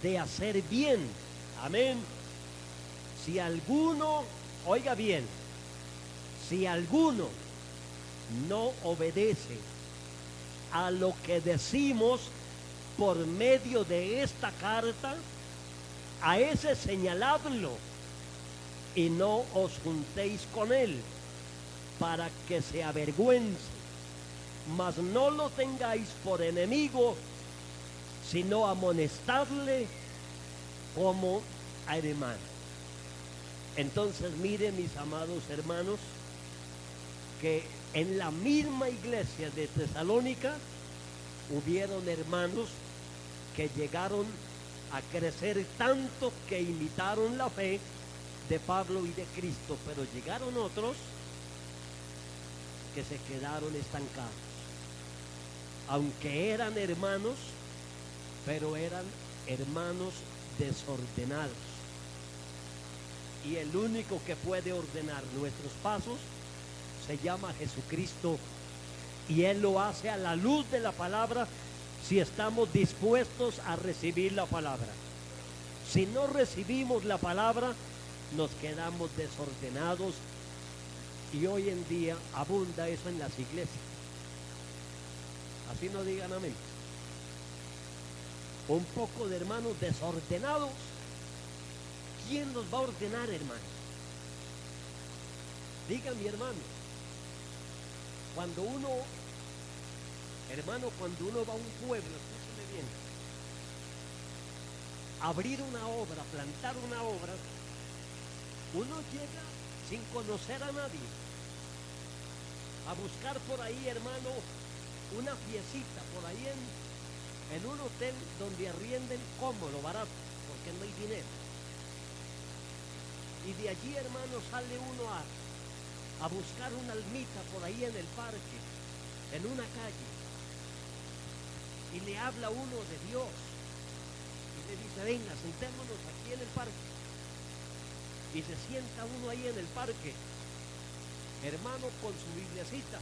de hacer bien. Amén. Si alguno, oiga bien, si alguno no obedece a lo que decimos por medio de esta carta, a ese señaladlo y no os juntéis con él, para que se avergüence, mas no lo tengáis por enemigo, sino amonestadle como a hermano. Entonces, miren, mis amados hermanos, que en la misma iglesia de Tesalónica hubieron hermanos que llegaron a crecer tanto que imitaron la fe de Pablo y de Cristo, pero llegaron otros que se quedaron estancados, aunque eran hermanos, pero eran hermanos desordenados. Y el único que puede ordenar nuestros pasos se llama Jesucristo, y Él lo hace a la luz de la palabra, si estamos dispuestos a recibir la palabra. Si no recibimos la palabra, nos quedamos desordenados y hoy en día abunda eso en las iglesias. Así no digan amén. Un poco de hermanos desordenados. ¿Quién los va a ordenar, hermano? Diga mi hermano. Cuando uno va a un pueblo, escúcheme bien, abrir una obra, plantar una obra, uno llega sin conocer a nadie, a buscar por ahí, hermano, una piecita por ahí en un hotel donde arrienden cómodo, barato, porque no hay dinero. Y de allí, hermano, sale uno a buscar una almita por ahí en el parque, en una calle, y le habla uno de Dios y le dice: venga, sentémonos aquí en el parque. Y se sienta uno ahí en el parque, hermano, con su bibliacita.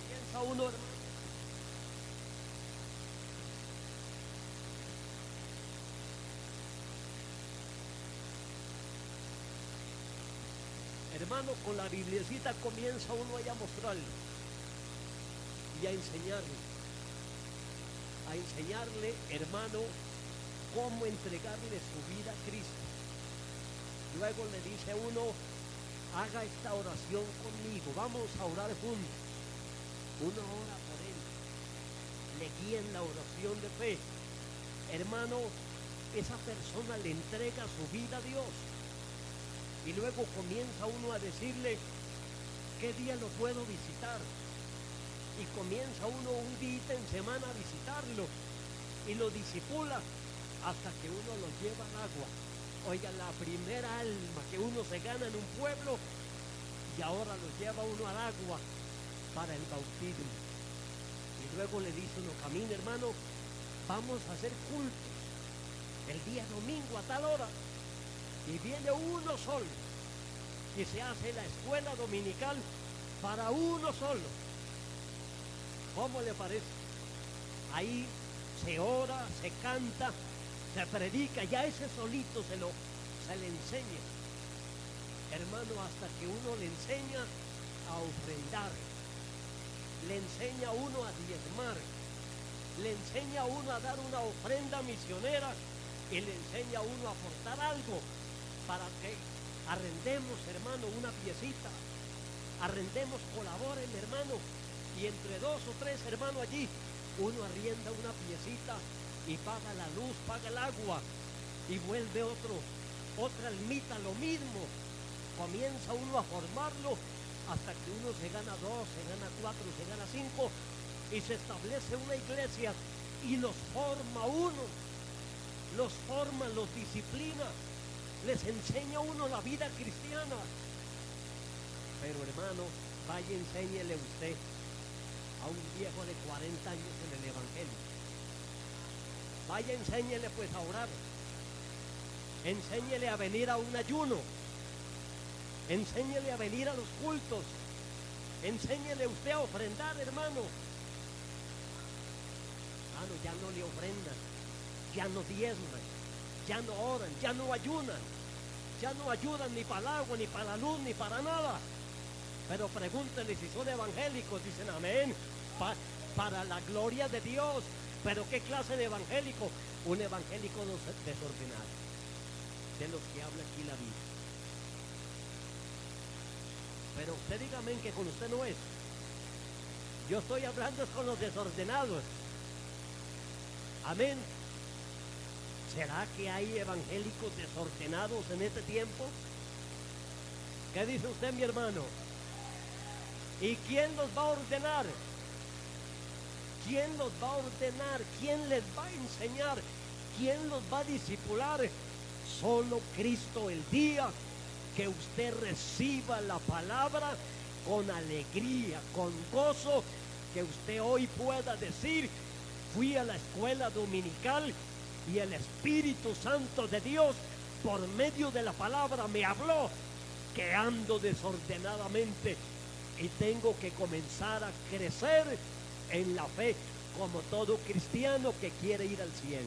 Piensa uno, hermano, con la bibliacita comienza uno a mostrarle y a enseñarle, hermano, cómo entregarle su vida a Cristo. Luego le dice uno: haga esta oración conmigo, vamos a orar juntos. Uno ora por él, le guía en la oración de fe. Hermano, esa persona le entrega su vida a Dios. Y luego comienza uno a decirle: ¿qué día lo puedo visitar? Y comienza uno un día en semana a visitarlo y lo disipula hasta que uno lo lleva al agua. Oiga, la primera alma que uno se gana en un pueblo, y ahora lo lleva uno al agua para el bautismo. Y luego le dice uno: camina, hermano, vamos a hacer cultos el día domingo a tal hora. Y viene uno solo y se hace la escuela dominical para uno solo. ¿Cómo le parece? Ahí se ora, se canta, se predica, ya ese solito se le enseña, hermano, hasta que uno le enseña a ofrendar, le enseña a uno a diezmar, le enseña a uno a dar una ofrenda misionera y le enseña a uno a aportar algo para que arrendemos, hermano, una piecita, arrendemos, colaboren, hermano, y entre 2 o 3 hermanos allí, uno arrienda una piecita y paga la luz, paga el agua, y vuelve otra almita, lo mismo. Comienza uno a formarlo hasta que uno se gana 2, se gana 4, se gana 5, y se establece una iglesia y los forma uno, los forma, los disciplina, les enseña uno la vida cristiana. Pero hermano, vaya, enséñele usted a un viejo de 40 años en el evangelio. Vaya, enséñele pues a orar, enséñele a venir a un ayuno, enséñele a venir a los cultos, enséñele usted a ofrendar, hermano. Ya no le ofrendan, ya no diezman, ya no oran, ya no ayunan, ya no ayudan ni para el agua, ni para la luz, ni para nada. Pero pregúntenle si son evangélicos, dicen amén, para la gloria de Dios. Pero ¿qué clase de evangélico? Un evangélico desordenado, de los que habla aquí la Biblia. Pero usted diga amén, que con usted no es. Yo estoy hablando con los desordenados. Amén. ¿Será que hay evangélicos desordenados en este tiempo? ¿Qué dice usted, mi hermano? ¿Y quién los va a ordenar? ¿Quién los va a ordenar? ¿Quién les va a enseñar? ¿Quién los va a discipular? Solo Cristo. El día que usted reciba la palabra con alegría, con gozo, que usted hoy pueda decir: fui a la escuela dominical y el Espíritu Santo de Dios por medio de la palabra me habló que ando desordenadamente y tengo que comenzar a crecer en la fe como todo cristiano que quiere ir al cielo.